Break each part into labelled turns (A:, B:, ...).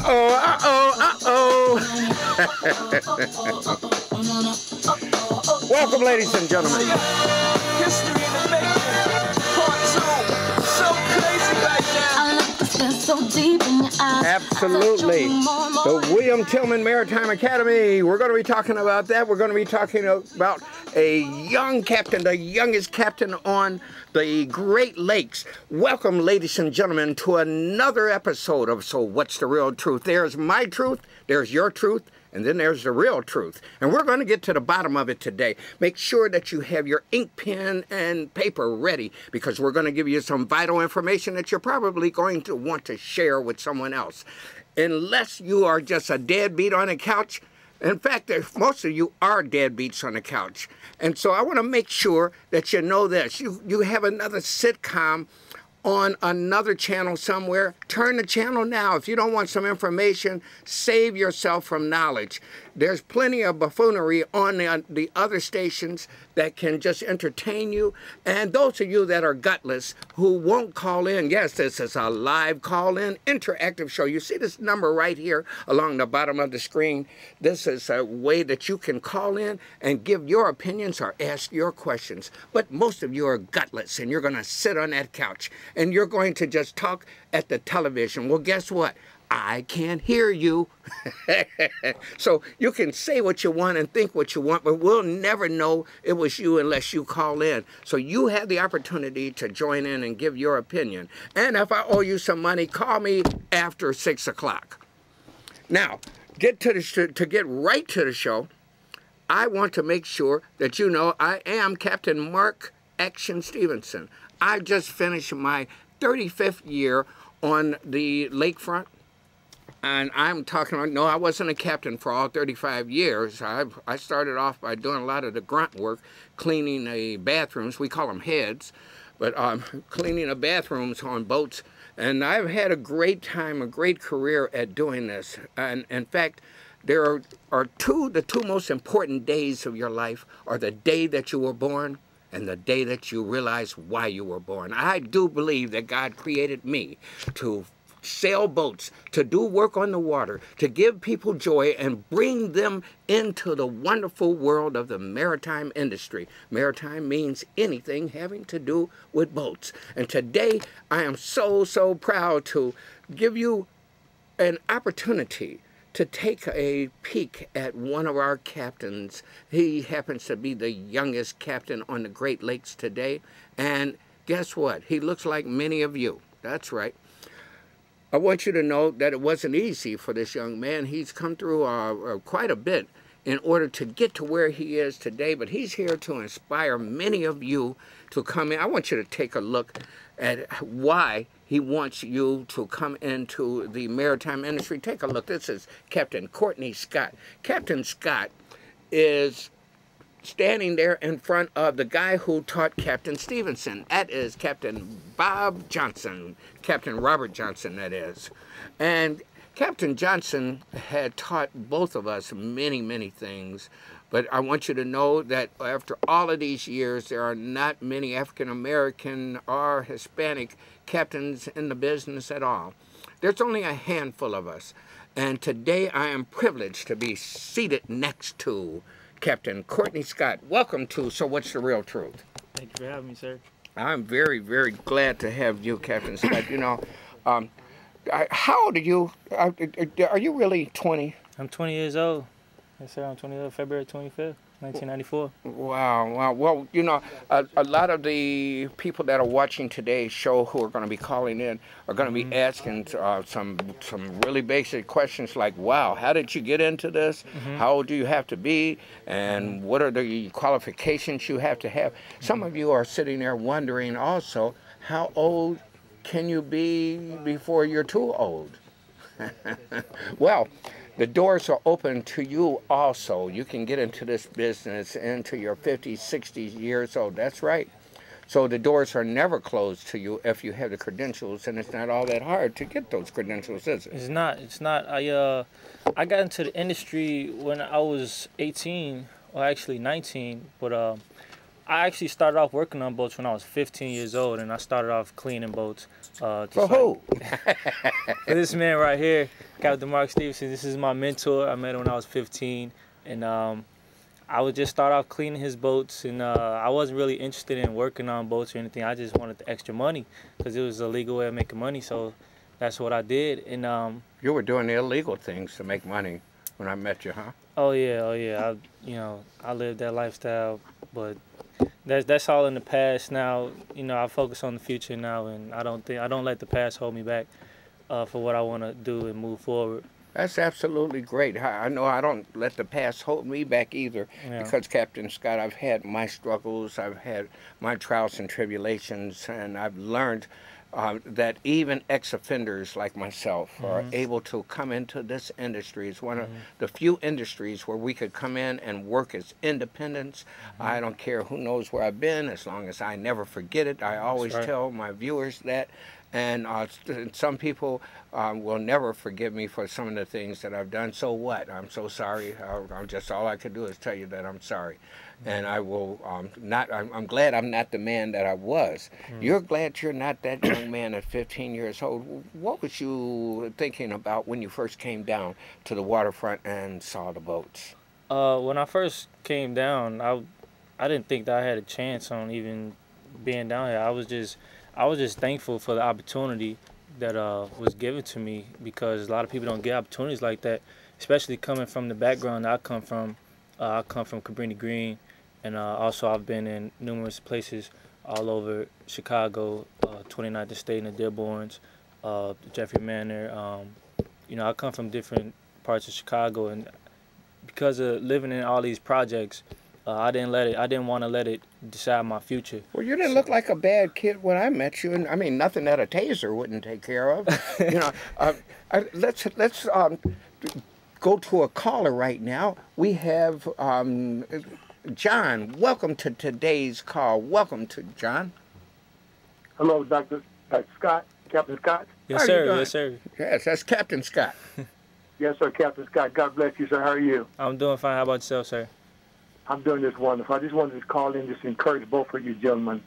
A: Welcome, ladies and gentlemen.
B: History in the making. Part 2. So crazy right now.
C: So deep in your eyes.
A: Absolutely. The William Tillman Maritime Academy. We're going to be talking about that. We're going to be talking about a young captain, the youngest captain on the Great Lakes. Welcome, ladies and gentlemen, to another episode of So What's the Real Truth? There's my truth, there's your truth, and then there's the real truth. And we're going to get to the bottom of it today. Make sure that you have your ink pen and paper ready, because we're going to give you some vital information that you're probably going to want to share with someone else. Unless you are just a deadbeat on a couch. In fact, most of you are deadbeats on the couch. And so I want to make sure that you know this. You have another sitcom on another channel somewhere. Turn the channel now. If you don't want some information, save yourself from knowledge. There's plenty of buffoonery on the other stations that can just entertain you. And those of you that are gutless who won't call in, yes, this is a live call-in interactive show. You see this number right here along the bottom of the screen. This is a way that you can call in and give your opinions or ask your questions. But most of you are gutless, and you're going to sit on that couch and you're going to just talk at the television. Well, guess what? I can't hear you. So you can say what you want and think what you want, but we'll never know it was you unless you call in. So you have the opportunity to join in and give your opinion. And if I owe you some money, call me after 6 o'clock. Now, to get right to the show, I want to make sure that you know I am Captain Mark Action Stevenson. I just finished my 35th year on the lakefront. And I'm talking about, no, I wasn't a captain for all 35 years. I started off by doing a lot of the grunt work, cleaning the bathrooms. We call them heads, but cleaning the bathrooms on boats. And I've had a great time, a great career at doing this. And in fact, there are the two most important days of your life are the day that you were born and the day that you realize why you were born. I do believe that God created me to sail boats, to do work on the water, to give people joy and bring them into the wonderful world of the maritime industry. Maritime means anything having to do with boats. And today I am so proud to give you an opportunity to take a peek at one of our captains. He happens to be the youngest captain on the Great Lakes today. And guess what? He looks like many of you. That's right. I want you to know that it wasn't easy for this young man. He's come through quite a bit in order to get to where he is today, but he's here to inspire many of you to come in. I want you to take a look at why he wants you to come into the maritime industry. Take a look. This is Captain Cortney Scott. Captain Scott is standing there in front of the guy who taught Captain Stevenson. That is Captain Bob Johnson, Captain Robert Johnson, that is. And Captain Johnson had taught both of us many things. But I want you to know that after all of these years, there are not many African-American or Hispanic captains in the business at all. There's only a handful of us. And today I am privileged to be seated next to Captain Cortney Scott. Welcome to So What's the Real Truth?
D: Thank you for having me, sir.
A: I'm very glad to have you, Captain Scott. You know, how old are you? Are you really 20?
D: I'm 20 years old. Yes, sir. I'm 20 years old, February 25th, 1994.
A: Wow. Well, you know, a lot of the people that are watching today's show who are going to be calling in are going to be asking some really basic questions like, wow, how did you get into this? How old do you have to be? And what are the qualifications you have to have? Some of you are sitting there wondering also, how old can you be before you're too old? Well, the doors are open to you also. You can get into this business into your 50s, 60s years old. That's right. So the doors are never closed to you if you have the credentials, and it's not all that hard to get those credentials, is it?
D: It's not. It's not. I got into the industry when I was 18, or actually 19, but I actually started off working on boats when I was 15 years old, and I started off cleaning boats.
A: For who?
D: This man right here. Captain Mark Stevenson. This is my mentor. I met him when I was 15, and I would just start off cleaning his boats, and I wasn't really interested in working on boats or anything. I just wanted the extra money because it was a legal way of making money. So that's what I did. And
A: you were doing the illegal things to make money when I met you, huh?
D: Oh yeah. I lived that lifestyle, but that's all in the past now. I focus on the future now, and I don't let the past hold me back for what I want to do and move forward.
A: That's absolutely great. I know I don't let the past hold me back either, because, Captain Scott, I've had my struggles, I've had my trials and tribulations, and I've learned that even ex-offenders like myself are able to come into this industry. It's one of the few industries where we could come in and work as independents. I don't care who knows where I've been, as long as I never forget it. I always tell my viewers that. And some people will never forgive me for some of the things that I've done. So what? I'm so sorry. All I could do is tell you that I'm sorry. And I will I'm glad I'm not the man that I was. You're glad you're not that young man at 15 years old. What was you thinking about when you first came down to the waterfront and saw the boats?
D: When I first came down, I didn't think that I had a chance on even being down here. I was just thankful for the opportunity that was given to me, because a lot of people don't get opportunities like that, especially coming from the background that I come from. I come from Cabrini Green, and also I've been in numerous places all over Chicago, 29th Estate and the Dearborns, Jeffrey Manor. I come from different parts of Chicago, and because of living in all these projects, I didn't want to let it decide my future.
A: Well, you didn't look like a bad kid when I met you, and I mean, nothing that a taser wouldn't take care of. Let's go to a caller right now. We have John. Welcome to today's call. Welcome to John.
C: Hello, Dr. Scott, Captain Scott.
D: Yes, sir. Yes, sir.
A: Yes, that's Captain Scott.
C: Yes, sir, Captain Scott. God bless you, sir. How are you?
D: I'm doing fine. How about yourself, sir?
C: I'm doing this wonderful. I just wanted to call in, just encourage both of you gentlemen.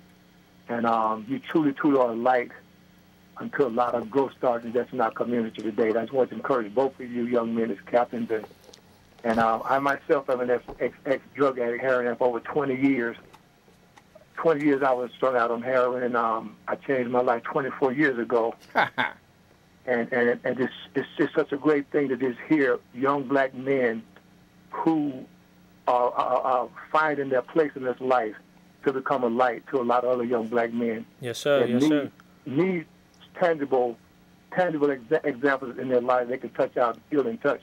C: And you truly are a light until a lot of growth started that's in our community today. I just want to encourage both of you young men as captains. And I myself am an ex-drug addict, heroin addict for over 20 years. 20 years I was started out on heroin, and I changed my life 24 years ago. and it's just such a great thing to just hear young black men who are finding their place in this life to become a light to a lot of other young black men.
D: Yes, sir. Yes, sir.
C: Need tangible examples in their lives they can touch out, feel, and touch,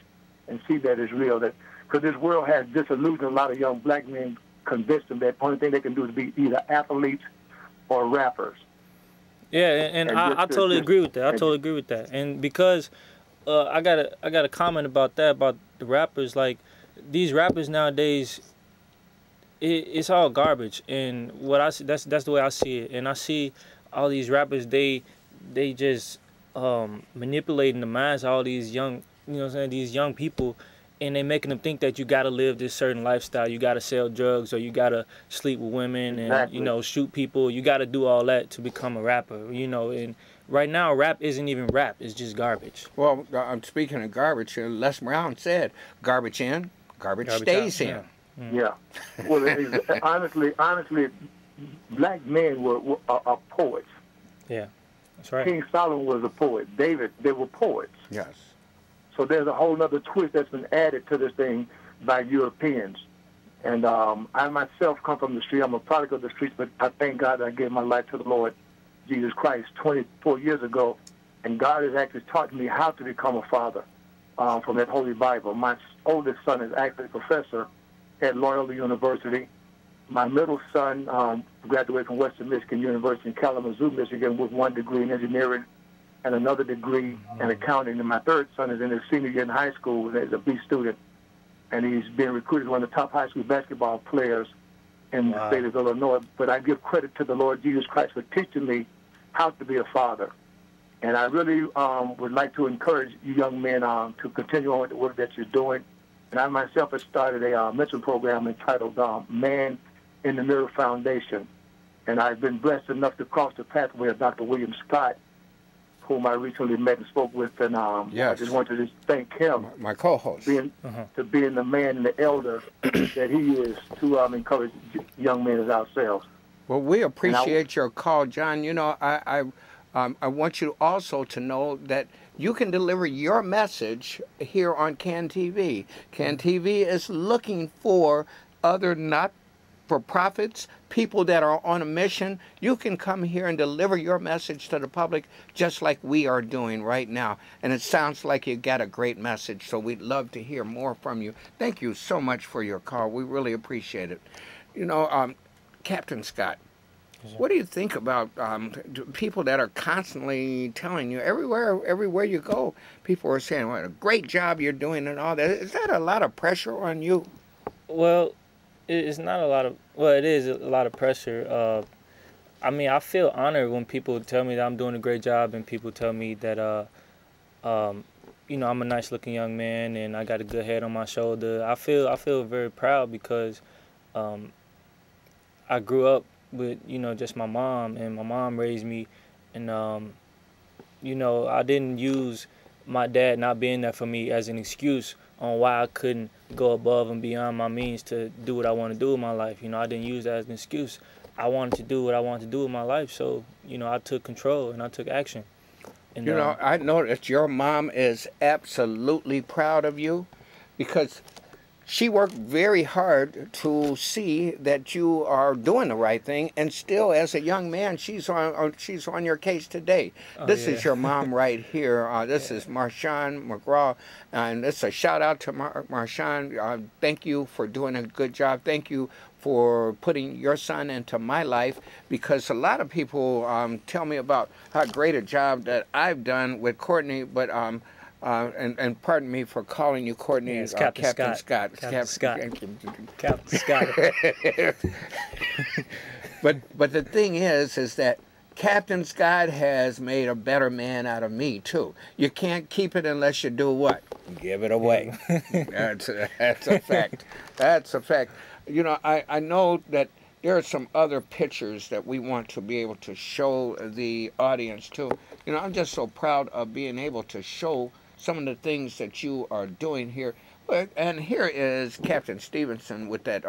C: and see that it's real. That because this world has disillusioned a lot of young black men, convinced them that the only thing they can do is be either athletes or rappers.
D: Yeah, and I totally agree with that. I totally agree with that. And because I got a comment about that, about the rappers. Like, these rappers nowadays, it's all garbage. And what I see, that's the way I see it. And I see all these rappers, they just manipulating the minds of all these young, these young people, and they making them think that you got to live this certain lifestyle. You got to sell drugs, or you got to sleep with women, and shoot people. You got to do all that to become a rapper. And right now, rap isn't even rap. It's just garbage.
A: Well, I'm speaking of garbage. Les Brown said, "Garbage in, garbage stays in."
C: Yeah. Well, honestly, black men are poets.
D: Yeah, that's right.
C: King Solomon was a poet. David, they were poets.
A: Yes.
C: So there's a whole other twist that's been added to this thing by Europeans. And I myself come from the street. I'm a product of the streets, but I thank God that I gave my life to the Lord Jesus Christ 24 years ago. And God has actually taught me how to become a father from that Holy Bible. My oldest son is actually a professor at Loyola University. My middle son graduated from Western Michigan University in Kalamazoo, Michigan, with 1 degree in engineering and another degree in accounting. And my third son is in his senior year in high school as a B student. And he's being recruited as one of the top high school basketball players in the state of Illinois. But I give credit to the Lord Jesus Christ for teaching me how to be a father. And I really would like to encourage you young men to continue on with the work that you're doing. And I myself have started a mentoring program entitled Man in the Mirror Foundation. And I've been blessed enough to cross the pathway of Dr. William Scott, whom I recently met and spoke with, and
A: Yes.
C: I just want to just thank him
A: My co-host.
C: to being the man and the elder that he is to encourage young men as ourselves.
A: Well, we appreciate your call, John. You know, I want you also to know that you can deliver your message here on CAN TV. CAN TV is looking for other not-for-profits, people that are on a mission. You can come here and deliver your message to the public just like we are doing right now. And it sounds like you got a great message, so we'd love to hear more from you. Thank you so much for your call. We really appreciate it. You know, Captain Scott, what do you think about people that are constantly telling you everywhere you go, people are saying, what a great job you're doing and all that. Is that a lot of pressure on you?
D: Well, it's not a lot of, well, it is a lot of pressure. I mean, I feel honored when people tell me that I'm doing a great job and people tell me that, you know, I'm a nice looking young man and I got a good head on my shoulder. I feel very proud because I grew up with, you know, just my mom, and my mom raised me, and you know, I didn't use my dad not being there for me as an excuse on why I couldn't go above and beyond my means to do what I want to do in my life. You know, I didn't use that as an excuse. I wanted to do what I wanted to do in my life, so, you know, I took control and I took action. And,
A: you know, I know that your mom is absolutely proud of you because she worked very hard to see that you are doing the right thing, and still, as a young man, she's on your case today. This is your mom right here. This is Marshawn McGraw, and it's a shout out to Marshawn. Thank you for doing a good job. Thank you for putting your son into my life, because a lot of people tell me about how great a job that I've done with Courtney, but and pardon me for calling you Courtney.
D: Yeah, it's
A: Captain Scott.
D: Captain Scott. Captain Scott.
A: But the thing is that Captain Scott has made a better man out of me too. You can't keep it unless you do what? Give it away. That's a fact. That's a fact. You know, I know that there are some other pictures that we want to be able to show the audience too. You know, I'm just so proud of being able to show some of the things that you are doing here. And here is Captain Stevenson with that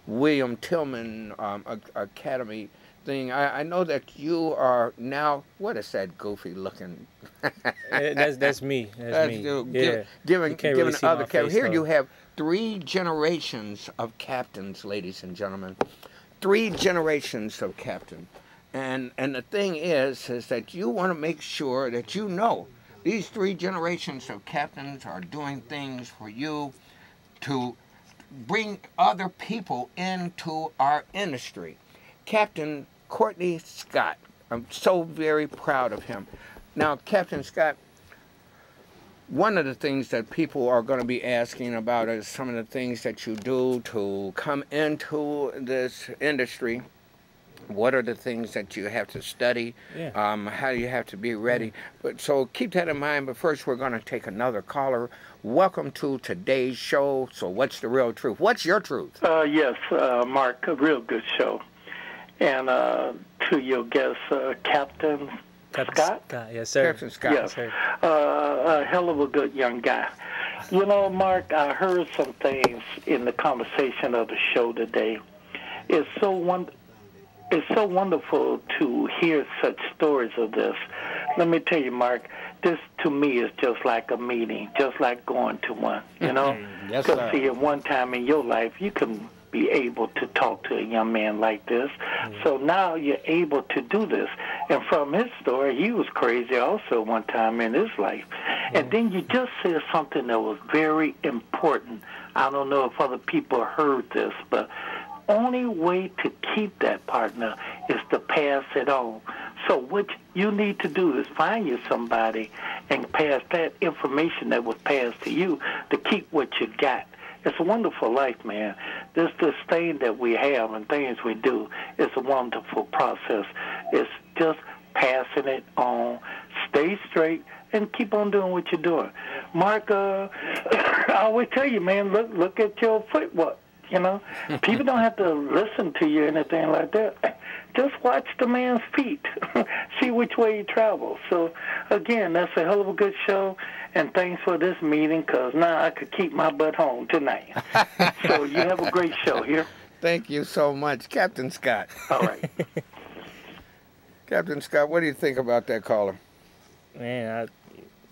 A: William Tillman Academy thing. I know that you are now, what is that goofy looking?
D: That's me. That's me. Yeah.
A: Giving
D: really
A: other
D: face,
A: here
D: though.
A: you have 3 generations of captains, ladies and gentlemen. 3 generations of captain. And the thing is that you want to make sure that you know these 3 generations of captains are doing things for you to bring other people into our industry. Captain Cortney Scott, I'm so very proud of him. Now, Captain Scott, one of the things that people are going to be asking about is some of the things that you do to come into this industry. What are the things that you have to study?
D: Yeah.
A: How do you have to be ready? But so keep that in mind. But first, we're going to take another caller. Welcome to today's show. So what's the real truth? What's your truth?
E: Yes, Mark, a real good show. And to your guest, Captain Scott?
D: Yes, sir.
A: Captain Scott.
E: Yes, a hell of a good young guy. You know, Mark, I heard some things in the conversation of the show today. It's so wonderful to hear such stories of this. Let me tell you, Mark, this to me is just like a meeting, just like going to one, you know?
A: Yes,
E: Because
A: sir.
E: see, at one time in your life, you can be able to talk to a young man like this. So now you're able to do this. And from his story, he was crazy also one time in his life. And then you just said something that was very important. I don't know if other people heard this, but only way to keep that partner is to pass it on. So what you need to do is find you somebody and pass that information that was passed to you to keep what you got. It's a wonderful life, man. This thing that we have and things we do is a wonderful process. It's just passing it on. Stay straight and keep on doing what you're doing. Mark, I always tell you, man, look at your foot. You know, people don't have to listen to you or anything like that. Just watch the man's feet, see which way he travels. So, again, that's a hell of a good show, and thanks for this meeting, because now I could keep my butt home tonight. So you have a great show here.
A: Thank you so much, Captain Scott.
E: All right.
A: Captain Scott, what do you think about that caller?
D: Man,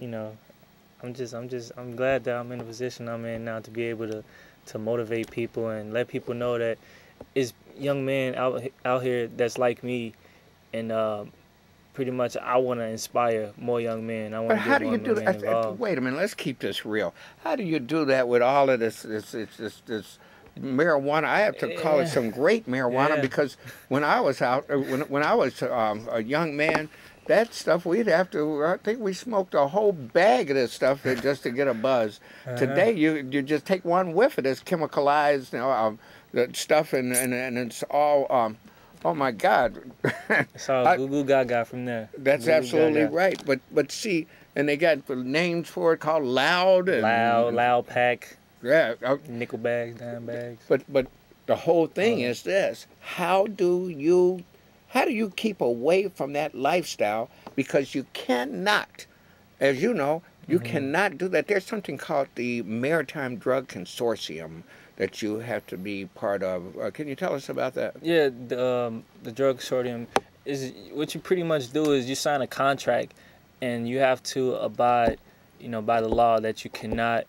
D: I'm glad that I'm in the position I'm in now to be able to motivate people and let people know that it's young men out here that's like me, and pretty much I want to inspire more young men. I want
A: But
D: to
A: how
D: get
A: do
D: more
A: you do
D: men
A: that?
D: involved.
A: Wait a minute, let's keep this real. How do you do that with all of this marijuana? I have to call it some great marijuana, because when I was out, when I was a young man, that stuff we'd have to. I think we smoked a whole bag of this stuff just to get a buzz. Today, you just take one whiff of this chemicalized, that stuff, and it's all. Oh my God!
D: It's all goo goo gaga from there.
A: That's
D: Goo goo
A: absolutely
D: gaga.
A: right. But see, and they got names for it called loud and
D: Loud pack,
A: yeah.
D: nickel bags, dime bags.
A: But the whole thing is this: how do you keep away from that lifestyle? Because you cannot, as you know, you cannot do that. There's something called the Maritime Drug Consortium that you have to be part of. Can you tell us about that?
D: Yeah, the drug consortium is what you pretty much do is you sign a contract, and you have to abide, by the law that you cannot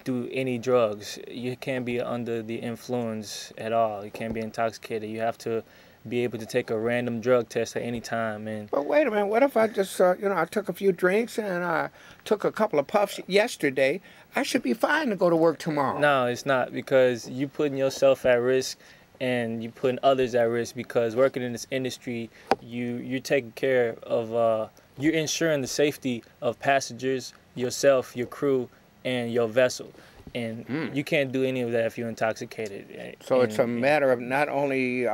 D: do any drugs. You can't be under the influence at all. You can't be intoxicated. You have to be able to take a random drug test at any time. And
A: But wait a minute, what if I just, I took a few drinks and I took a couple of puffs yesterday? I should be fine to go to work tomorrow.
D: no, it's not, because you putting yourself at risk and you putting others at risk, because working in this industry, you're taking care of, you're ensuring the safety of passengers, yourself, your crew, and your vessel. And you can't do any of that if you're intoxicated.
A: So it's a matter of not only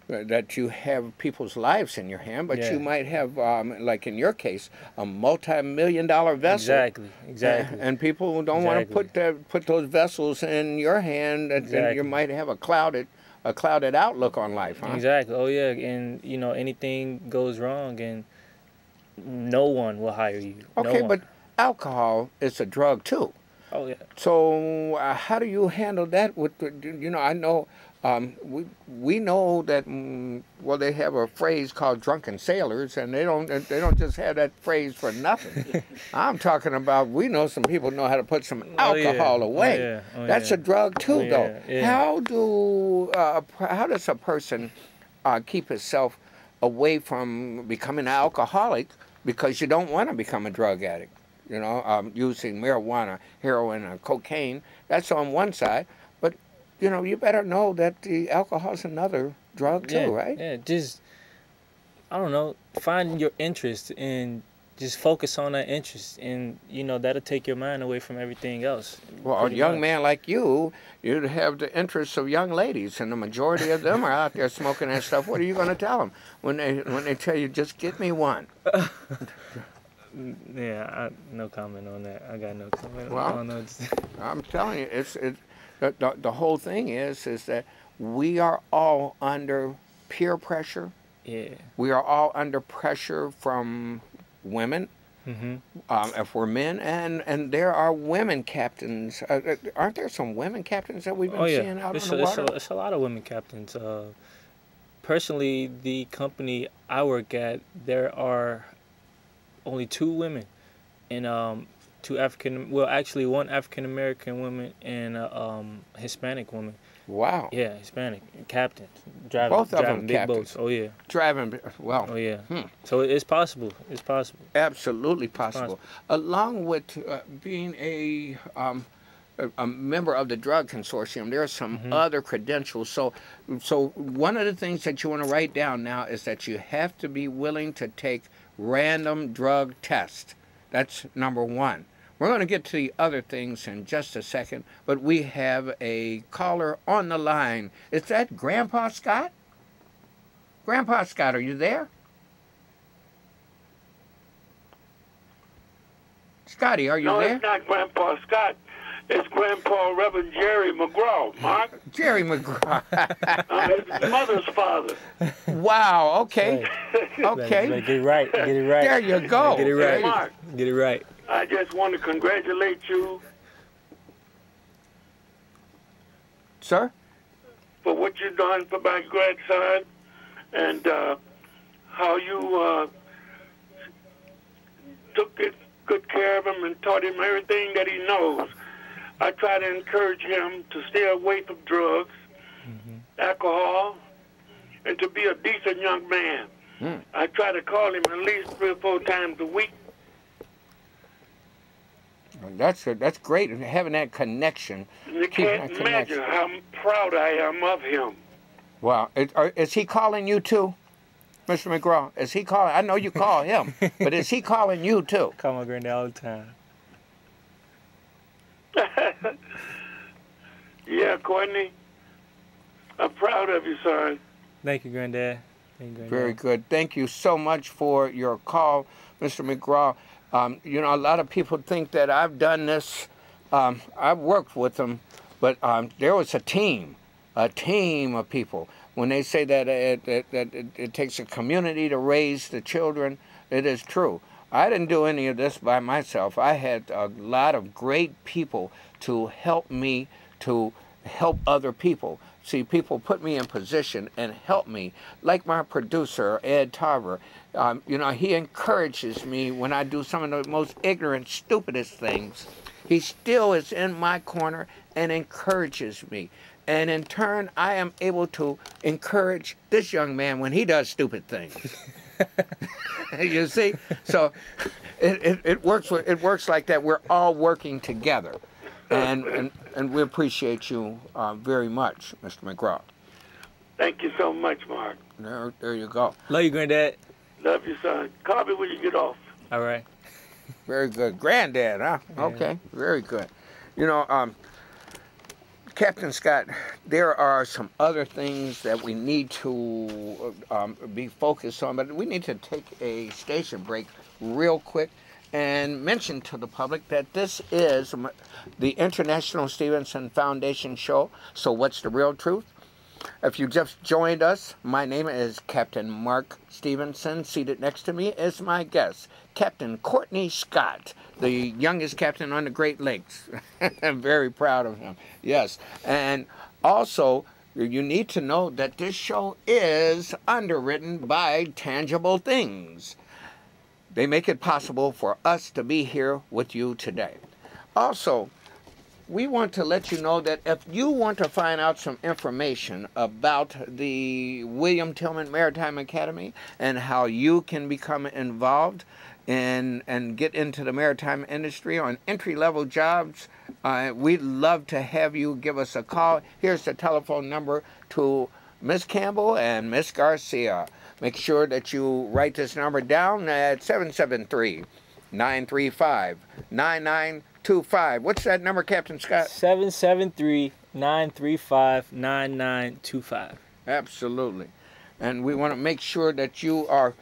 A: that you have people's lives in your hand, but you might have, like in your case, a multi-million-dollar vessel.
D: Exactly.
A: And people don't want to put those vessels in your hand, and you might have a clouded outlook on life, huh?
D: Exactly. Oh yeah, and anything goes wrong, and no one will hire you.
A: Okay,
D: no
A: but
D: one.
A: alcohol is a drug too.
D: Oh yeah.
A: So how do you handle that? With I know we know that they have a phrase called drunken sailors, and they don't just have that phrase for nothing. I'm talking about, we know some people know how to put some alcohol away. That's a drug too, though.
D: Yeah.
A: How does a person keep himself away from becoming an alcoholic, because you don't want to become a drug addict? Using marijuana, heroin, or cocaine, that's on one side. But, you better know that the alcohol is another drug too, right?
D: Yeah, just, I don't know, find your interest and just focus on that interest. And, that'll take your mind away from everything else.
A: Well, a young man like you'd have the interests of young ladies, and the majority of them are out there smoking that stuff. What are you going to tell them when they tell you, just get me one?
D: Yeah, no comment on that. I got no comment on that.
A: I'm telling you, the whole thing is that we are all under peer pressure.
D: Yeah.
A: We are all under pressure from women, if we're men, and there are women captains. Aren't there some women captains that we've been seeing out on the water?
D: It's a lot of women captains. Personally, the company I work at, there are only 2 women, and one African American woman and a Hispanic woman.
A: Wow.
D: Yeah, Hispanic captain, driving
A: Both of them
D: big
A: captains.
D: boats. Oh yeah.
A: Driving well.
D: Oh yeah. So it's possible. It's possible.
A: Absolutely possible. Along with being a member of the drug consortium, there are some other credentials. So one of the things that you want to write down now is that you have to be willing to take random drug tests. That's number 1. We're going to get to the other things in just a second, but we have a caller on the line. Is that Grandpa Scott? Grandpa Scott, are you there? Scotty, are you there?
F: No, it's not Grandpa Scott. It's Grandpa Reverend Jerry McGraw, Mark.
A: Jerry McGraw.
F: His mother's father.
A: Wow, okay. Okay.
D: Get it right. Get it right.
A: There you go.
D: Get it right.
F: Mark,
D: Get it right.
F: I just want to congratulate you
A: Sir?
F: for what you've done for my grandson and how you took good care of him and taught him everything that he knows. I try to encourage him to stay away from drugs, alcohol, and to be a decent young man. I try to call him at least 3 or 4 times a week.
A: That's great, having that connection.
F: You can't imagine how proud I am of him.
A: Wow. Is he calling you too, Mr. McGraw? Is he calling? I know you call him, but is he calling you too?
D: I call my granddad all the time.
F: Yeah, Courtney. I'm proud of you, son.
D: Thank you, Granddad. Thank you, Granddad.
A: Very good. Thank you so much for your call, Mr. McGraw. You know, a lot of people think that I've done this. I've worked with them, but there was a team of people. When they say that it takes a community to raise the children, it is true. I didn't do any of this by myself. I had a lot of great people to help me to help other people. See, people put me in position and help me, like my producer, Ed Tarver. You know, he encourages me when I do some of the most ignorant, stupidest things. He still is in my corner and encourages me. And in turn, I am able to encourage this young man when he does stupid things. You see? So it works like that. We're all working together. And we appreciate you very much, Mr. McGraw.
F: Thank you so much, Mark.
A: There you go.
D: Love you, Granddad.
F: Love you, son. Call me when you get off.
D: All right.
A: Very good. Granddad, huh?
D: Yeah.
A: Okay, very good. You know, Captain Scott, there are some other things that we need to be focused on, but we need to take a station break real quick and mention to the public that this is the International Stevenson Foundation show. So what's the real truth? If you just joined us, my name is Captain Mark Stevenson. Seated next to me is my guest, Captain Cortney Scott, the youngest captain on the Great Lakes. I'm very proud of him. Yes. And also, you need to know that this show is underwritten by Tangible Things. They make it possible for us to be here with you today. Also, we want to let you know that if you want to find out some information about the William Tillman Maritime Academy and how you can become involved and get into the maritime industry on entry-level jobs, we'd love to have you give us a call. Here's the telephone number to Miss Campbell and Miss Garcia. Make sure that you write this number down at 773-935-9925. What's that number, Captain Scott?
D: 773-935-9925.
A: Absolutely. And we want to make sure that you are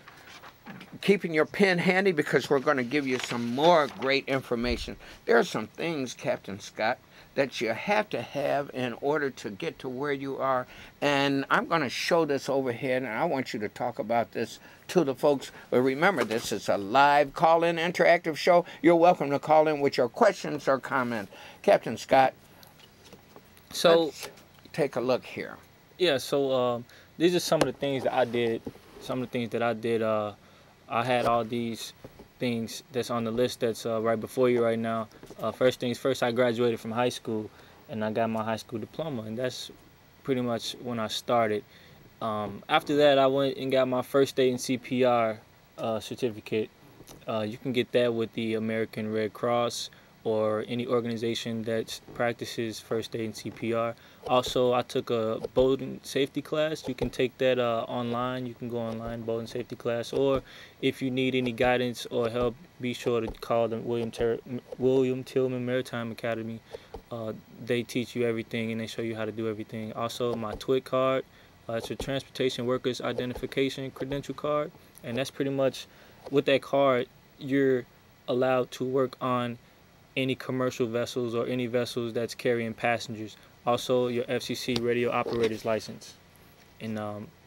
A: keeping your pen handy because we're going to give you some more great information. There are some things, Captain Scott, that you have to have in order to get to where you are. And I'm going to show this overhead, and I want you to talk about this to the folks. But remember, this is a live call-in interactive show. You're welcome to call in with your questions or comments. Captain Scott,
D: So
A: let's take a look here.
D: yeah, so these are some of the things that I did. I had all these things that's on the list that's right before you right now. First things first, I graduated from high school and I got my high school diploma, and that's pretty much when I started. After that, I went and got my first aid and CPR certificate. You can get that with the American Red Cross or any organization that practices first aid and CPR. Also, I took a boating safety class. You can take that online. You can go online, boating safety class. Or if you need any guidance or help, be sure to call the William Tillman Maritime Academy. They teach you everything and they show you how to do everything. Also, my TWIC card. It's a Transportation Workers Identification Credential card. And that's pretty much, with that card, you're allowed to work on any commercial vessels or any vessels that's carrying passengers. Also, your FCC radio operator's license. And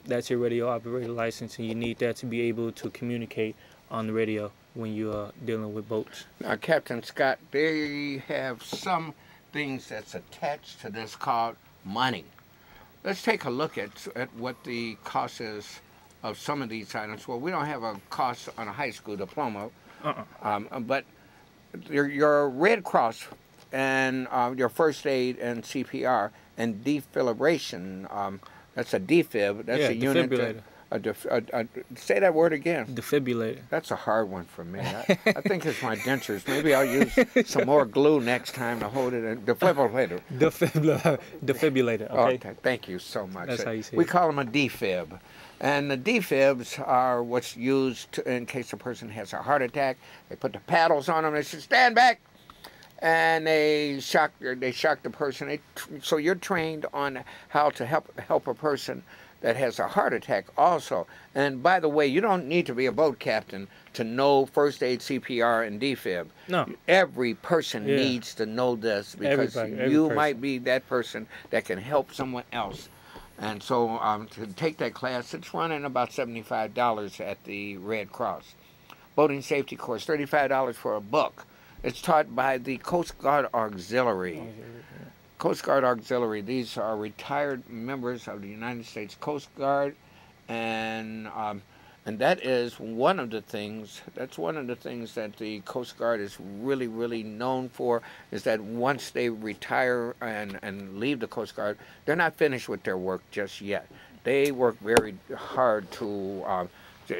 D: that's your radio operator license, and you need that to be able to communicate on the radio when you are dealing with boats.
A: Now, Captain Scott, they have some things that's attached to this called money. Let's take a look at what the cost is of some of these items. Well, we don't have a cost on a high school diploma, but your Red Cross and your first aid and CPR and defibrillation, that's a defib, that's a unit. Say that word again.
D: Defibrillator.
A: That's a hard one for me. I think it's my dentures. Maybe I'll use some more glue next time to hold it in. Defibrillator.
D: Defibrillator. Okay.
A: Okay. Thank you so much.
D: That's how you say it.
A: We call them a defib. And the defibs are what's used in case a person has a heart attack. They put the paddles on them. They say, stand back. And they shock the person. So you're trained on how to help a person that has a heart attack also. And by the way, you don't need to be a boat captain to know first aid, CPR, and defib.
D: No.
A: Every person needs to know this because you might be that person that can help someone else. And so to take that class, it's running about $75 at the Red Cross. Boating safety course, $35 for a book. It's taught by the Coast Guard Auxiliary. Coast Guard Auxiliary, these are retired members of the United States Coast Guard, and that is one of the things, that the Coast Guard is really, really known for, is that once they retire and leave the Coast Guard, they're not finished with their work just yet. They work very hard to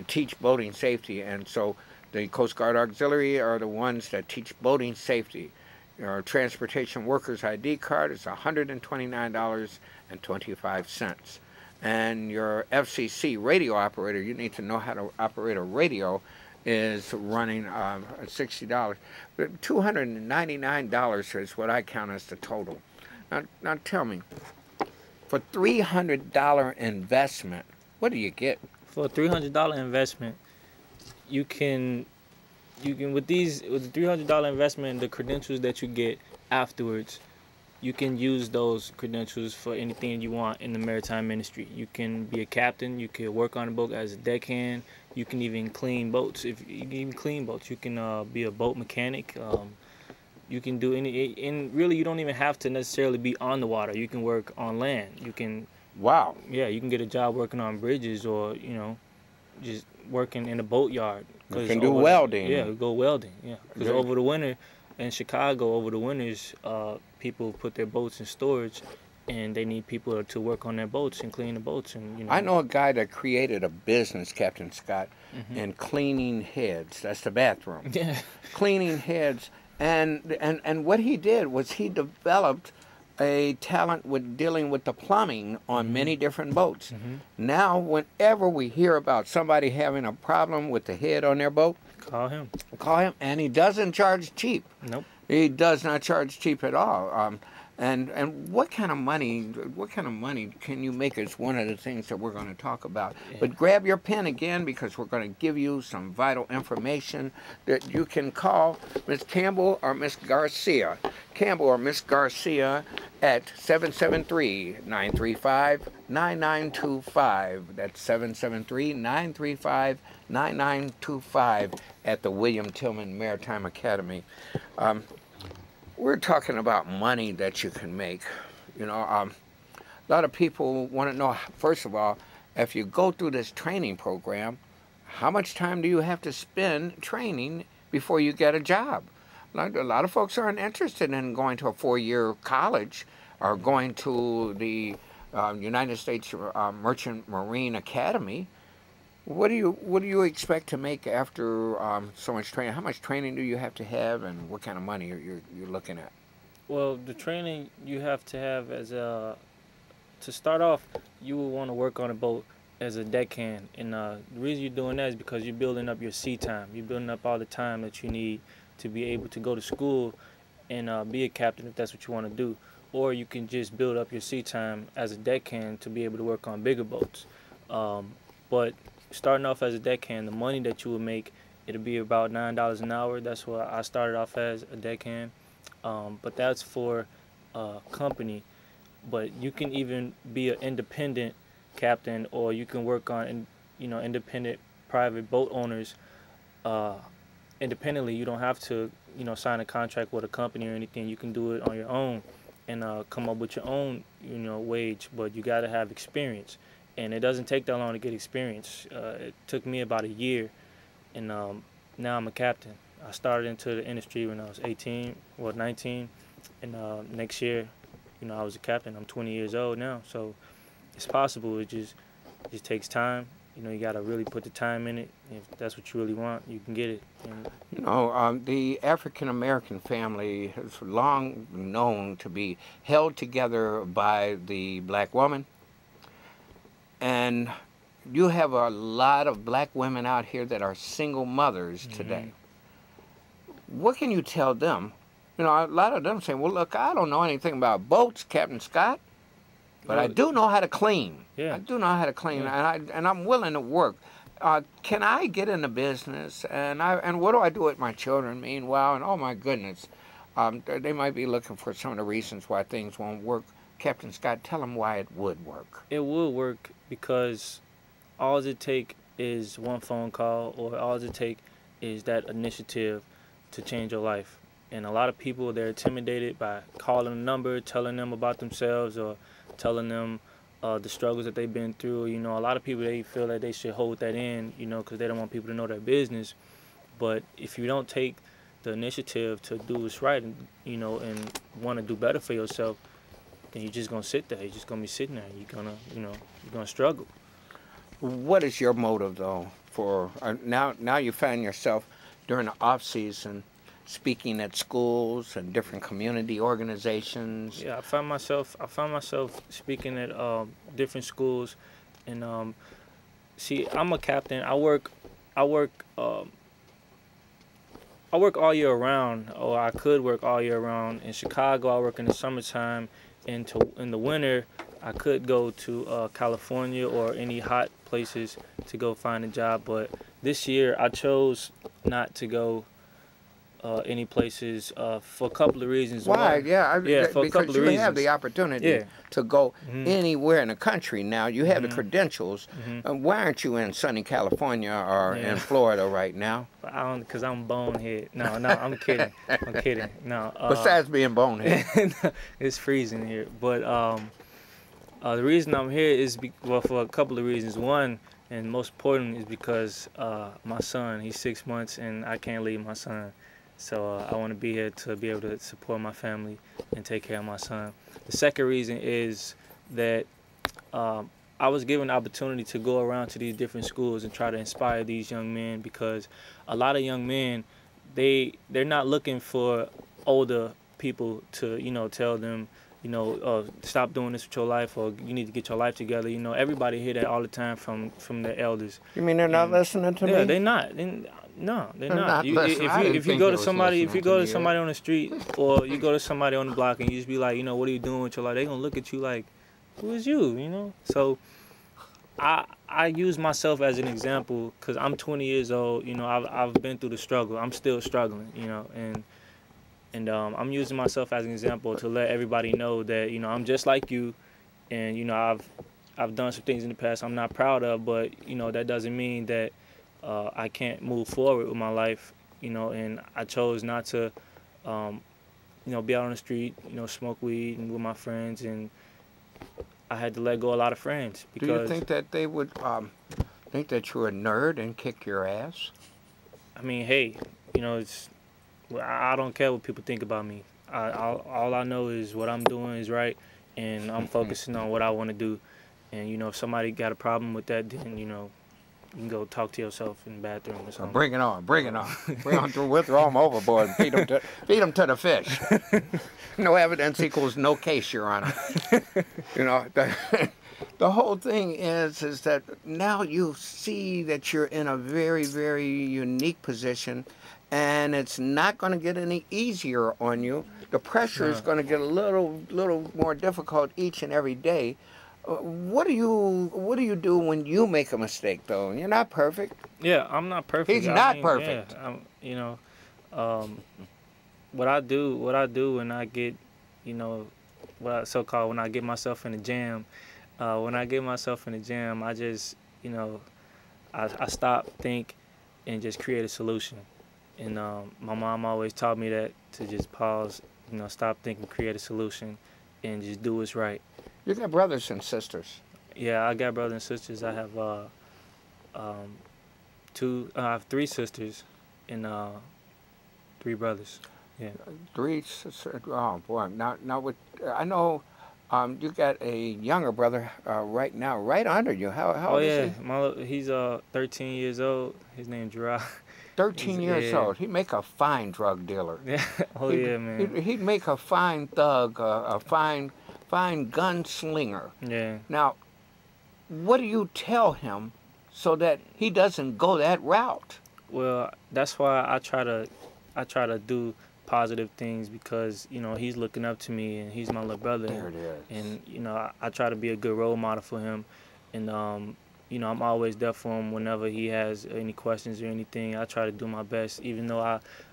A: teach boating safety, and so the Coast Guard Auxiliary are the ones that teach boating safety. Your Transportation Workers ID card is $129.25. And your FCC radio operator, you need to know how to operate a radio, is running $60. But $299 is what I count as the total. Now tell me, for $300 investment, what do you get?
D: For a $300 investment, you can with the $300 investment and the credentials that you get afterwards, you can use those credentials for anything you want in the maritime industry. You can be a captain, you can work on a boat as a deckhand, you can even clean boats. You can be a boat mechanic. You can do and really you don't even have to necessarily be on the water. You can work on land. You can you can get a job working on bridges, or just working in a boatyard.
A: You can do welding.
D: Go welding. Because over the winter in Chicago, people put their boats in storage, and they need people to work on their boats and clean the boats. And
A: I know a guy that created a business, Captain Scott, in cleaning heads. That's the bathroom.
D: Yeah.
A: Cleaning heads, and what he did was he developed a talent with dealing with the plumbing on many different boats. Now, whenever we hear about somebody having a problem with the head on their boat,
D: call him,
A: and he doesn't charge cheap.
D: Nope.
A: He does not charge cheap at all. And what kind of money can you make is one of the things that we're going to talk about. Yeah. But grab your pen again, because we're going to give you some vital information that you can call Miss Campbell or Miss Garcia. Campbell or Miss Garcia at 773-935-9925. That's 773-935-9925 at the William Tillman Maritime Academy. We're talking about money that you can make. A lot of people want to know, first of all, if you go through this training program, how much time do you have to spend training before you get a job? A lot of folks aren't interested in going to a 4-year college or going to the United States Merchant Marine Academy. What do you expect to make after so much training? How much training do you have to have, and what kind of money you're looking at?
D: Well, the training you have to have to start off, you will want to work on a boat as a deckhand, and the reason you're doing that is because you're building up your sea time. You're building up all the time that you need to be able to go to school and be a captain if that's what you want to do, or you can just build up your sea time as a deckhand to be able to work on bigger boats. But starting off as a deckhand, the money that you will make, it'll be about $9 an hour. That's what I started off as, a deckhand. but that's for company. But you can even be an independent captain, or you can work on, independent private boat owners independently. You don't have to, sign a contract with a company or anything. You can do it on your own and come up with your own, wage. But you got to have experience, and it doesn't take that long to get experience. It took me about a year, and now I'm a captain. I started into the industry when I was 19, and next year, I was a captain. I'm 20 years old now, so it's possible. It just takes time. You got to really put the time in it. If that's what you really want, you can get it. And,
A: the African-American family has long known to be held together by the black woman. And you have a lot of black women out here that are single mothers today. What can you tell them? A lot of them say, well, look, I don't know anything about boats, Captain Scott, but I do know how to clean.
D: Yeah.
A: I do know how to clean, and I'm willing to work. Can I get in the business? And what do I do with my children meanwhile? And oh my goodness, they might be looking for some of the reasons why things won't work. Captain Scott, tell them why it would work.
D: It would work because all it take is one phone call, or all it take is that initiative to change your life. And a lot of people, they're intimidated by calling a number, telling them about themselves, or telling them the struggles that they've been through. A lot of people, they feel that they should hold that in, because they don't want people to know their business. But if you don't take the initiative to do what's right, and and want to do better for yourself, then you're just gonna sit there. You're just gonna be sitting there. You're gonna struggle.
A: What is your motive though for now? You find yourself during the off season speaking at schools and different community organizations.
D: Yeah, I found myself speaking at different schools, and see, I'm a captain. I work all year round, or I could work all year round. In Chicago, I work in the summertime. In the winter, I could go to California or any hot places to go find a job. But this year, I chose not to go any places for a couple of reasons.
A: Why?
D: One,
A: yeah,
D: for a couple of reasons.
A: You have the opportunity to go anywhere in the country now. You have the credentials. Why aren't you in sunny California or in Florida right now?
D: Because I'm bonehead. No, I'm kidding. I'm kidding. No.
A: Besides being bonehead.
D: It's freezing here. But the reason I'm here is for a couple of reasons. One, and most important, is because my son, he's 6 months, and I can't leave my son. So I want to be here to be able to support my family and take care of my son. The second reason is that I was given the opportunity to go around to these different schools and try to inspire these young men, because a lot of young men, they're not looking for older people to tell them stop doing this with your life, or you need to get your life together. Everybody hear that all the time from the elders.
A: You mean they're not listening to me?
D: Yeah, they're not. No, they're not. If you go to somebody on the street, or you go to somebody on the block and you just be like, what are you doing with your life? They're gonna look at you like, who is you? So I use myself as an example, because I'm 20 years old. I've been through the struggle. I'm still struggling. And I'm using myself as an example to let everybody know that I'm just like you, and I've done some things in the past I'm not proud of, but that doesn't mean that I can't move forward with my life, and I chose not to be out on the street, smoke weed and with my friends, and I had to let go of a lot of friends. Because
A: do you think that they would think that you're a nerd and kick your ass?
D: I mean, hey, I don't care what people think about me. All I know is what I'm doing is right, and I'm focusing on what I want to do. And if somebody got a problem with that, then you can go talk to yourself in the bathroom or something.
A: Bring it on. We'll throw them overboard and feed them to the fish. No evidence equals no case, Your Honor. The whole thing is that now you see that you're in a very, very unique position, and it's not going to get any easier on you. The pressure is going to get a little more difficult each and every day. What do you do when you make a mistake, though? You're not perfect.
D: Yeah, I'm not perfect.
A: He's not perfect.
D: Yeah, what I do when I get, you know, when I get myself in a jam, I just, you know, I stop, think, and just create a solution. And my mom always taught me that, to just pause, you know, stop, think, and create a solution, and just do what's right.
A: You got brothers and sisters.
D: Yeah, I got brothers and sisters. I have I have 3 sisters and 3 brothers. Yeah.
A: 3 sisters. Oh boy! Now with I know you got a younger brother right now, right under you. How old is he?
D: He's 13 years old. His name's Gerard.
A: 13 years old. He'd make a fine drug dealer.
D: Yeah. Yeah, man.
A: He'd make a fine thug, a fine gunslinger.
D: Yeah.
A: Now, what do you tell him so that he doesn't go that route?
D: Well, that's why I try to do positive things, because, you know, he's looking up to me and he's my little brother.
A: There it is.
D: And, you know, I try to be a good role model for him. And, you know, I'm always there for him whenever he has any questions or anything. I try to do my best, even though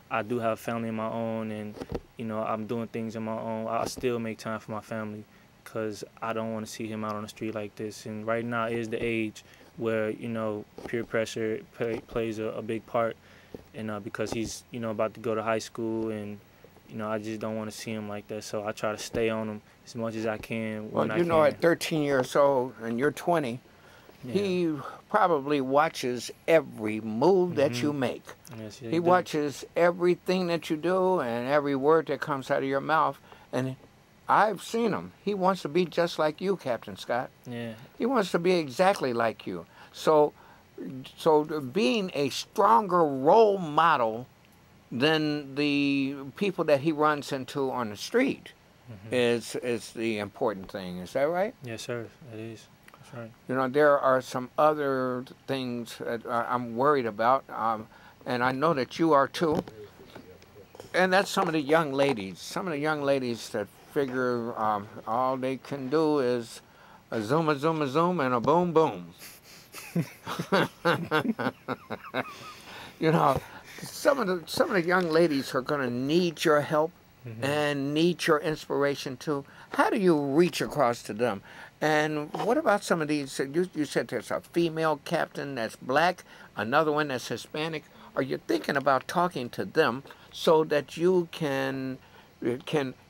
D: I do have family of my own, and, you know, I'm doing things on my own. I still make time for my family, because I don't want to see him out on the street like this. And right now is the age where, you know, peer pressure plays a big part. And because he's, you know, about to go to high school, and, you know, I just don't want to see him like that. So I try to stay on him as much as I can.
A: Well, you know, at 13 years old and you're 20, yeah, he probably watches every move that you make.
D: Yes,
A: he watches everything that you do and every word that comes out of your mouth. And I've seen him. He wants to be just like you, Captain Scott.
D: Yeah.
A: He wants to be exactly like you. So being a stronger role model than the people that he runs into on the street is the important thing. Is that right?
D: Yes, sir. It is. That's right.
A: You know, there are some other things that I'm worried about, and I know that you are too. And that's some of the young ladies. Some of the young ladies that figure all they can do is a zoom, and a boom, boom. You know, some of the young ladies are going to need your help and need your inspiration too. How do you reach across to them? And what about some of these? You said there's a female captain that's black, another one that's Hispanic. Are you thinking about talking to them so that you can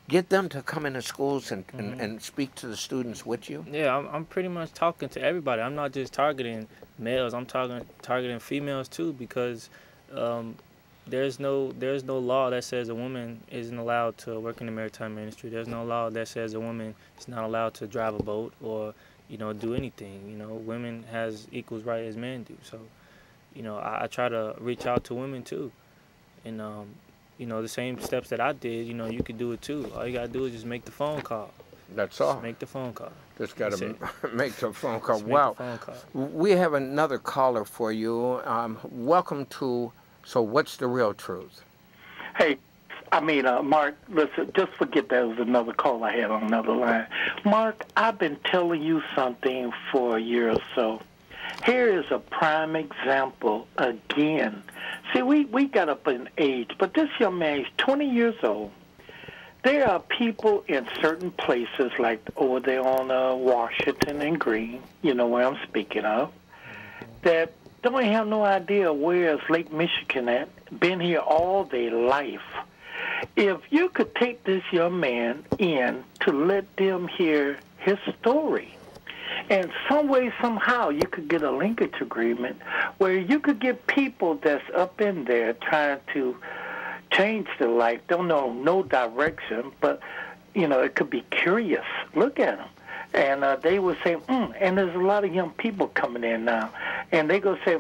A: get them to come into schools and speak to the students with you?
D: Yeah, I'm pretty much talking to everybody. I'm not just targeting males. I'm targeting females too, because there's no law that says a woman isn't allowed to work in the maritime industry. There's no law that says a woman is not allowed to drive a boat or, you know, do anything. You know, women has equal right as men do. So, you know, I try to reach out to women too, and you know, the same steps that I did, you know, you could do it too. All you gotta do is just make the phone call.
A: That's all.
D: Just make the phone call.
A: Just gotta make the phone call.
D: Just
A: Wow.
D: make the phone call.
A: We have another caller for you. Welcome to So What's the Real Truth?
E: Hey, Mark, listen, just forget that was another call I had on another line. Mark, I've been telling you something for a year or so. Here is a prime example again. See, we got up in age, but this young man is 20 years old. There are people in certain places, like over there on Washington and Green, you know where I'm speaking of, that don't have no idea where is Lake Michigan at, been here all their life. If you could take this young man in to let them hear his story, and some way, somehow, you could get a linkage agreement where you could get people that's up in there trying to change their life, don't know no direction, but, you know, it could be curious. Look at them. And they would say, and there's a lot of young people coming in now, and they go say,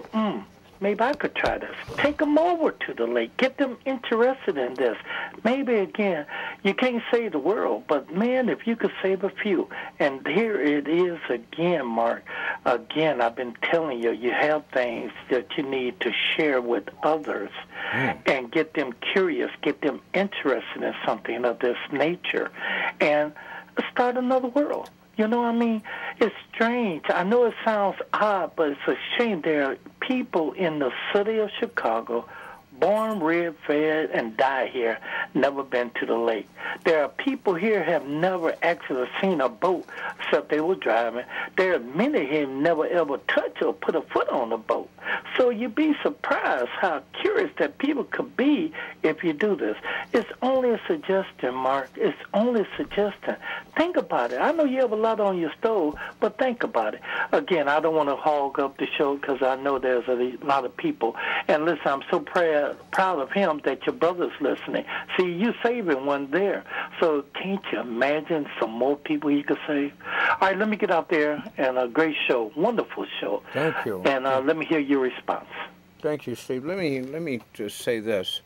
E: maybe I could try this. Take them over to the lake. Get them interested in this. Maybe, again, you can't save the world, but, man, if you could save a few. And here it is again, Mark. Again, I've been telling you, you have things that you need to share with others and get them curious, get them interested in something of this nature, and start another world. You know what I mean? It's strange. I know it sounds odd, but it's a shame. There are people in the city of Chicago born, reared, fed, and died here, never been to the lake. There are people here have never actually seen a boat except they were driving. There are many here who never ever touch or put a foot on a boat. So you'd be surprised how curious that people could be if you do this. It's only a suggestion, Mark. It's only a suggestion. Think about it. I know you have a lot on your stove, but think about it. Again, I don't want to hog up the show because I know there's a lot of people. And listen, I'm so proud of him that your brother's listening. See, you saving one there. So can't you imagine some more people you could save? All right, let me get out there, and a great show, wonderful show.
A: Thank you.
E: And let me hear your response.
A: Thank you, Steve. Let me just say this,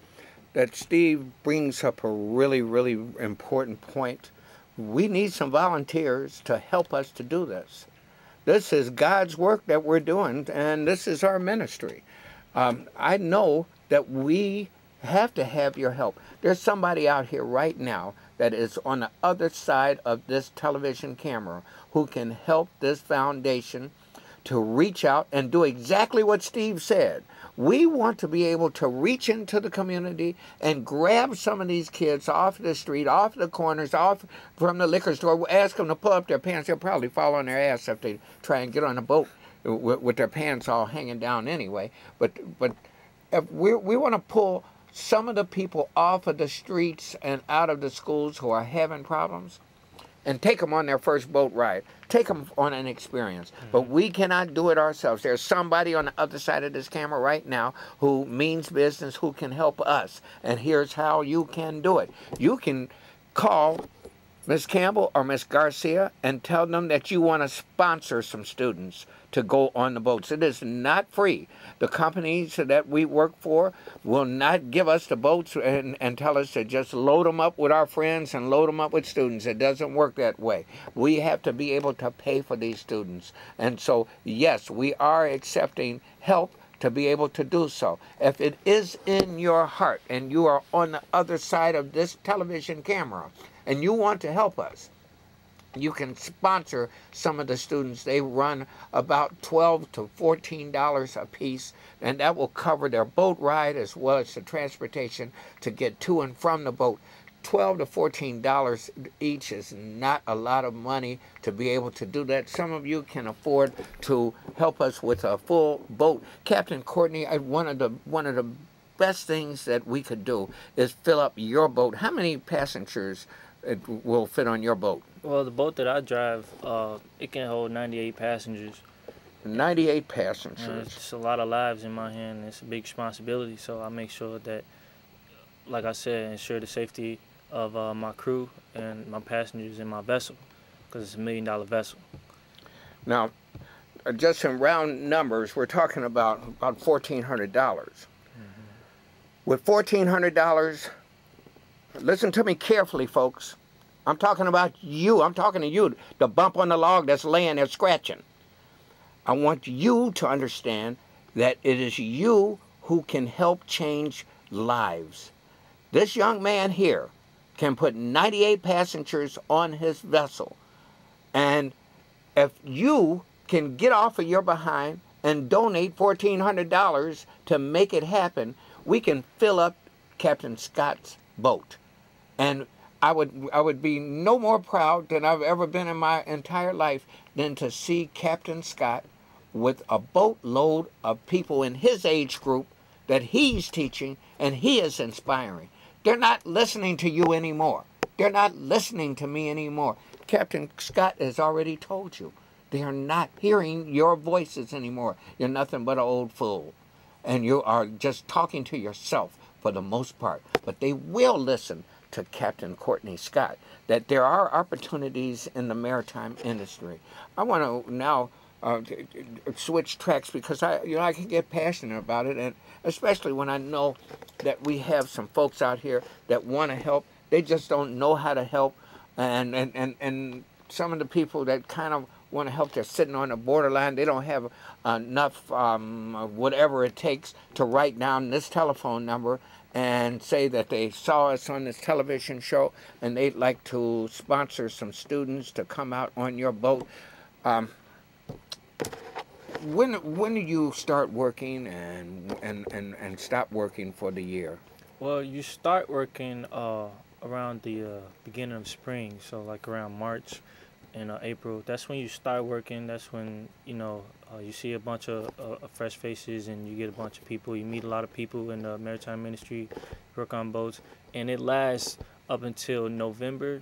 A: that Steve brings up a really, really important point. We need some volunteers to help us to do this. This is God's work that we're doing, and this is our ministry. I know that we have to have your help. There's somebody out here right now that is on the other side of this television camera who can help this foundation to reach out and do exactly what Steve said. We want to be able to reach into the community and grab some of these kids off the street, off the corners, off from the liquor store, ask them to pull up their pants. They'll probably fall on their ass if they try and get on a boat with their pants all hanging down anyway. But if we want to pull some of the people off of the streets and out of the schools who are having problems and take them on their first boat ride. Take them on an experience. But we cannot do it ourselves. There's somebody on the other side of this camera right now who means business, who can help us. And here's how you can do it. You can call Miss Campbell or Miss Garcia and tell them that you want to sponsor some students to go on the boats. It is not free. The companies that we work for will not give us the boats and tell us to just load them up with our friends and load them up with students. It doesn't work that way. We have to be able to pay for these students. And so, yes, we are accepting help to be able to do so. If it is in your heart and you are on the other side of this television camera and you want to help us, you can sponsor some of the students. They run about $12 to $14 a piece, and that will cover their boat ride as well as the transportation to get to and from the boat. $12 to $14 each is not a lot of money to be able to do that. Some of you can afford to help us with a full boat. Captain Cortney, one of the best things that we could do is fill up your boat. How many passengers will fit on your boat?
D: Well, the boat that I drive, it can hold 98 passengers.
A: 98 passengers.
D: It's a lot of lives in my hand. It's a big responsibility, so I make sure that, like I said, ensure the safety of my crew and my passengers in my vessel, because it's $1 million vessel.
A: Now, just in round numbers, we're talking about $1,400. With $1,400, listen to me carefully, folks. I'm talking about you. I'm talking to you, the bump on the log that's laying there scratching. I want you to understand that it is you who can help change lives. This young man here can put 98 passengers on his vessel. And if you can get off of your behind and donate $1,400 to make it happen, we can fill up Captain Scott's boat. And I would be no more proud than I've ever been in my entire life than to see Captain Scott with a boatload of people in his age group that he's teaching and he is inspiring. They're not listening to you anymore. They're not listening to me anymore. Captain Scott has already told you. They are not hearing your voices anymore. You're nothing but an old fool. And you are just talking to yourself for the most part. But they will listen to Captain Cortney Scott, that there are opportunities in the maritime industry. I want to now switch tracks because I can get passionate about it, and especially when I know that we have some folks out here that want to help. They just don't know how to help, and some of the people that kind of want to help, they're sitting on the borderline. They don't have enough whatever it takes to write down this telephone number and say that they saw us on this television show and they'd like to sponsor some students to come out on your boat. when do you start working and stop working for the year?
D: Well, you start working around the beginning of spring, so like around March and April. That's when you start working. That's when you see a bunch of fresh faces, and you get a bunch of people. You meet a lot of people in the maritime industry, work on boats, and it lasts up until November.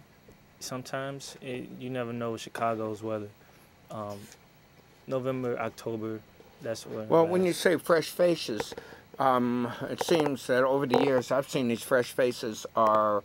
D: Sometimes you never know with Chicago's weather. November, October, that's when.
A: Well, when you say fresh faces, it seems that over the years I've seen these fresh faces are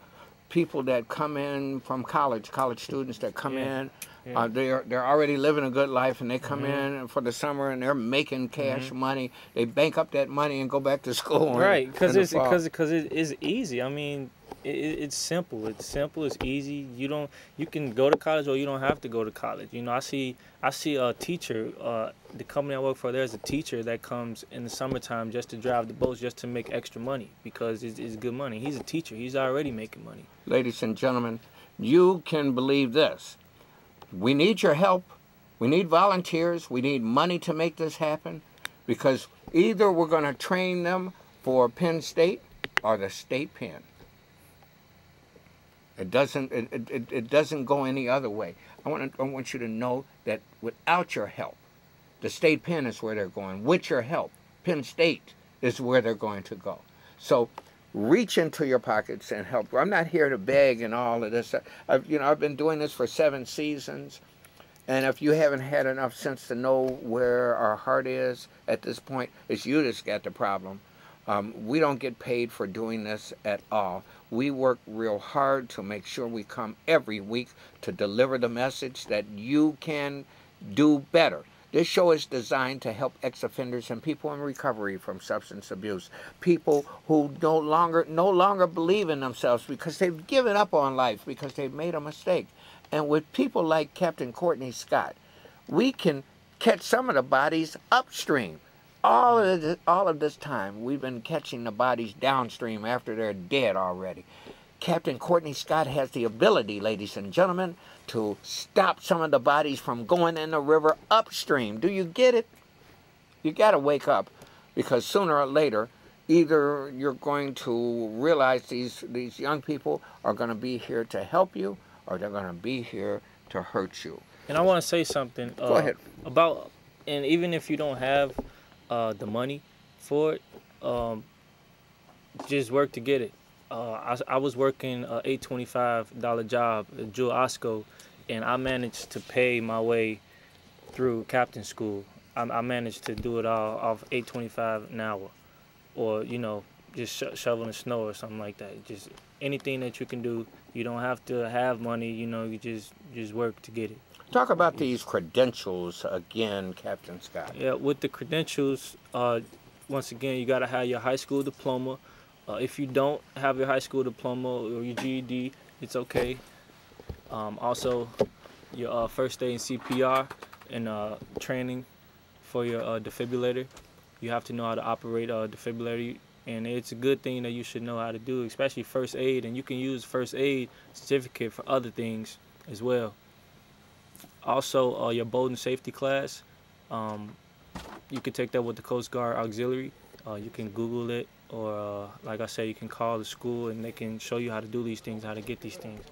A: people that come in from college students that come in.
D: Yeah.
A: They're already living a good life, and they come in for the summer, and they're making cash money. They bank up that money and go back to school.
D: Right, because it is easy. I mean, it's simple. It's simple. It's easy. You can go to college, or you don't have to go to college. I see a teacher. The company I work for, there's a teacher that comes in the summertime just to drive the boats, just to make extra money because it's good money. He's a teacher. He's already making money.
A: Ladies and gentlemen, you can believe this. We need your help. We need volunteers. We need money to make this happen, because either we're going to train them for Penn State or the state pen. It doesn't go any other way. I want you to know that without your help, the state pen is where they're going. With your help, Penn State is where they're going to go. So reach into your pockets and help. I'm not here to beg and all of this. I've been doing this for 7 seasons, and if you haven't had enough sense to know where our heart is at this point, it's you that's got the problem. We don't get paid for doing this at all. We work real hard to make sure we come every week to deliver the message that you can do better. This show is designed to help ex-offenders and people in recovery from substance abuse, people who no longer believe in themselves because they've given up on life, because they've made a mistake. And with people like Captain Cortney Scott, we can catch some of the bodies upstream. All of this time, we've been catching the bodies downstream after they're dead already. Captain Cortney Scott has the ability, ladies and gentlemen, to stop some of the bodies from going in the river upstream. Do you get it? You got to wake up, because sooner or later, either you're going to realize these young people are going to be here to help you, or they're going to be here to hurt you.
D: And I want to say something.
A: Go ahead.
D: And even if you don't have the money for it, just work to get it. I was working a $825 job at Jewel Osco, and I managed to pay my way through captain school. I managed to do it all off $825 an hour, or just shoveling snow or something like that. Just anything that you can do. You don't have to have money. You just work to get it.
A: Talk about these credentials again, Captain Scott.
D: Yeah, with the credentials, once again, you got to have your high school diploma. If you don't have your high school diploma or your GED, it's okay. Also, your first aid and CPR and training for your defibrillator. You have to know how to operate a defibrillator, and it's a good thing that you should know how to do, especially first aid. And you can use first aid certificate for other things as well. Also, your boat and safety class. You can take that with the Coast Guard Auxiliary. You can Google it, or like I said, you can call the school and they can show you how to do these things, how to get these things.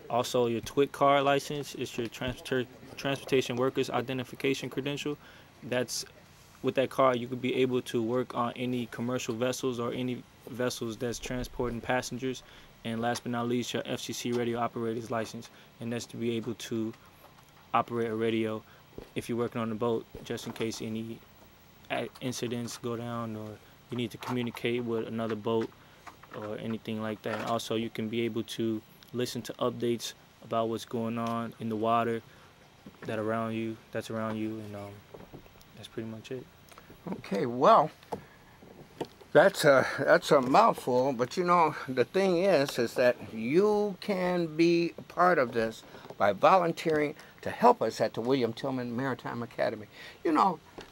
D: Also, your TWIC card license is your Transportation Workers Identification Credential. That's with that card, you could be able to work on any commercial vessels or any vessels that's transporting passengers. And last but not least, your FCC radio operator's license, and that's to be able to operate a radio if you're working on a boat, just in case any incidents go down or you need to communicate with another boat or anything like that. And also, you can be able to listen to updates about what's going on in the water that's around you, and that's pretty much it.
A: Okay, well, that's a mouthful, but the thing is that you can be a part of this by volunteering to help us at the William Tillman Maritime Academy.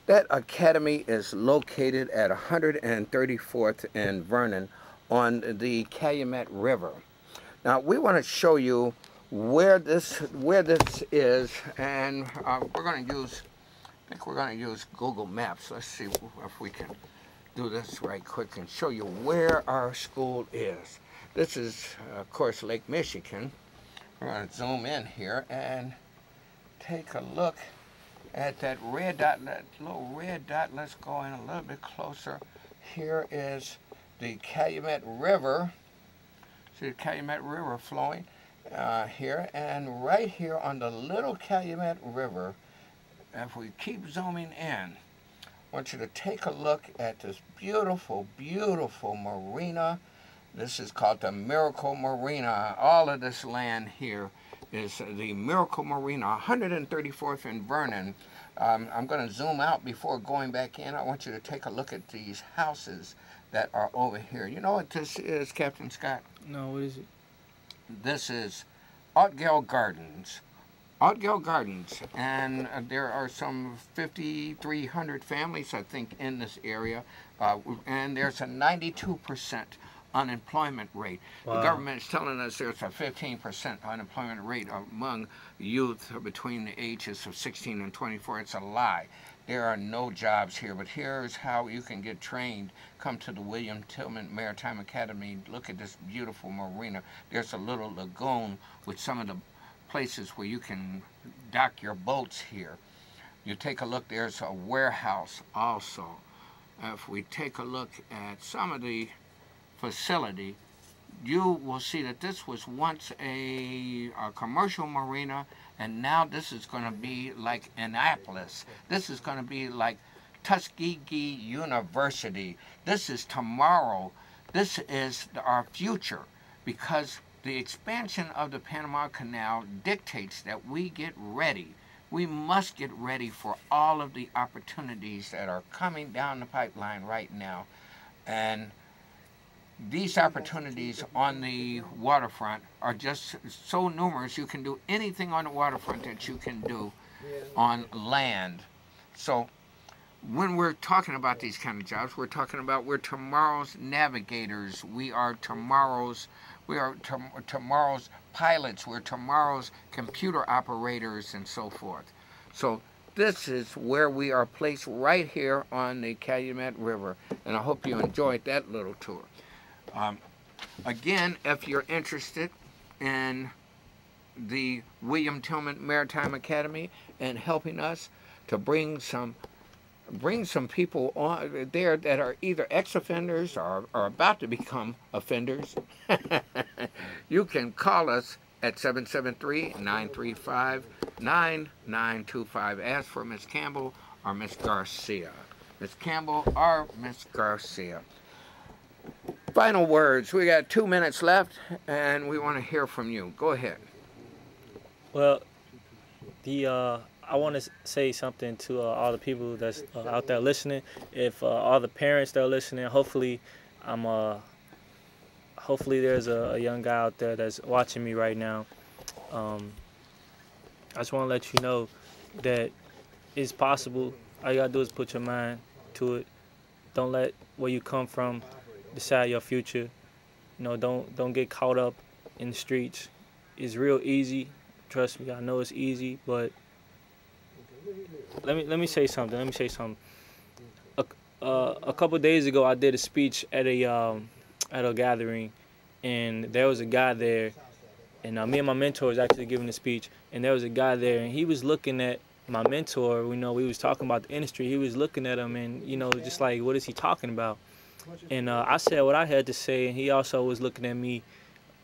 A: That academy is located at 134th and Vernon on the Calumet River. Now, we want to show you where this is, and we're going to use think we're going to use Google Maps. Let's see if we can do this right quick and show you where our school is. This is, of course, Lake Michigan. We're going to zoom in here and take a look at that red dot, that little red dot. Let's go in a little bit closer. Here is the Calumet River. See the Calumet River flowing here, and right here on the little Calumet River, if we keep zooming in, I want you to take a look at this beautiful, beautiful marina. This is called the Miracle Marina. All of this land here is the Miracle Marina, 134th and Vernon. I'm going to zoom out before going back in. I want you to take a look at these houses that are over here. You know what this is, Captain Scott?
D: No, what is it?
A: This is Otgell Gardens. Otgell Gardens, and there are some 5,300 families, I think, in this area, and there's a 92% unemployment rate. Wow. The government is telling us there's a 15% unemployment rate among youth between the ages of 16 and 24. It's a lie. There are no jobs here, but here's how you can get trained. Come to the William Tillman Maritime Academy. Look at this beautiful marina. There's a little lagoon with some of the places where you can dock your boats here. You take a look, there's a warehouse also. If we take a look at some of the facility, you will see that this was once a commercial marina, and now this is going to be like Annapolis. This is going to be like Tuskegee University. This is tomorrow. This is our future, because the expansion of the Panama Canal dictates that we get ready. We must get ready for all of the opportunities that are coming down the pipeline right now. And these opportunities on the waterfront are just so numerous. You can do anything on the waterfront that you can do on land. So when we're talking about these kind of jobs, we're talking about we're tomorrow's navigators. We are tomorrow's pilots. We're tomorrow's computer operators and so forth. So this is where we are placed, right here on the Calumet River. And I hope you enjoyed that little tour. Again, if you're interested in the William Tillman Maritime Academy and helping us to bring some people on there that are either ex-offenders or are about to become offenders, you can call us at 773-935-9925. Ask for Miss Campbell or Miss Garcia. Miss Campbell or Miss Garcia. Final words. We got 2 minutes left, and we want to hear from you. Go ahead.
D: Well, I want to say something to all the people that's out there listening. If all the parents that are listening, hopefully there's a young guy out there that's watching me right now. I just want to let you know that it's possible. All you got to do is put your mind to it. Don't let where you come from decide your future. You know, don't get caught up in the streets. It's real easy. Trust me, I know it's easy, but let me say something. A couple of days ago, I did a speech at a gathering, and there was a guy there, and me and my mentor was actually giving the speech, and there was a guy there, and he was looking at my mentor. We was talking about the industry. He was looking at him, and just like, what is he talking about? And I said what I had to say, and he also was looking at me,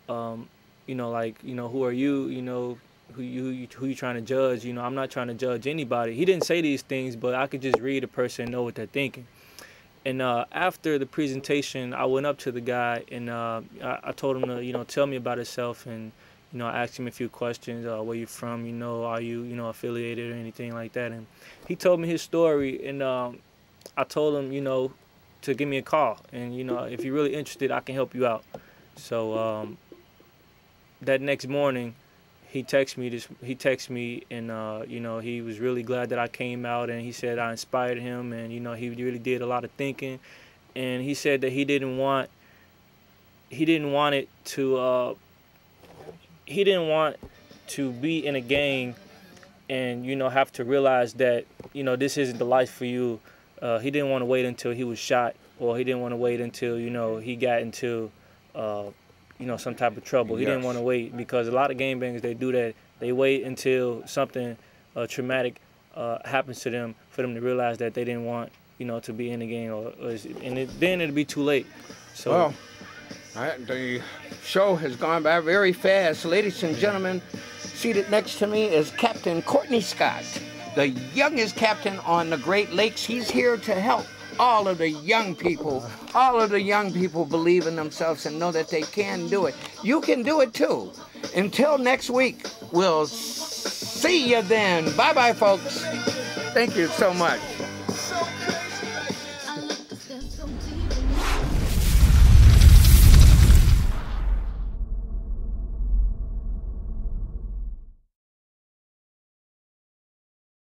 D: who are you? Who you trying to judge? I'm not trying to judge anybody. He didn't say these things, but I could just read a person and know what they're thinking. And after the presentation, I went up to the guy, and I told him to, tell me about himself, and I asked him a few questions. Where you from? Are you affiliated or anything like that? And he told me his story, and I told him, to give me a call, and if you're really interested, I can help you out. So that next morning, he texted me, and he was really glad that I came out, and he said I inspired him, and he really did a lot of thinking, and he said that he didn't want to be in a gang and you know, have to realize that, you know, this isn't the life for you. He didn't want to wait until he was shot, or he didn't want to wait until, you know, he got into you know, some type of trouble. He didn't want to wait, because a lot of gangbangers, they do that. They wait until something traumatic happens to them for them to realize that they didn't want, you know, to be in the gang, then it'll be too late. So.
A: Well, the show has gone by very fast. Ladies and gentlemen, seated next to me is Captain Cortney Scott, the youngest captain on the Great Lakes. He's here to help all of the young people. All of the young people believe in themselves and know that they can do it. You can do it too. Until next week, we'll see you then. Bye-bye, folks. Thank you so much.
B: So crazy.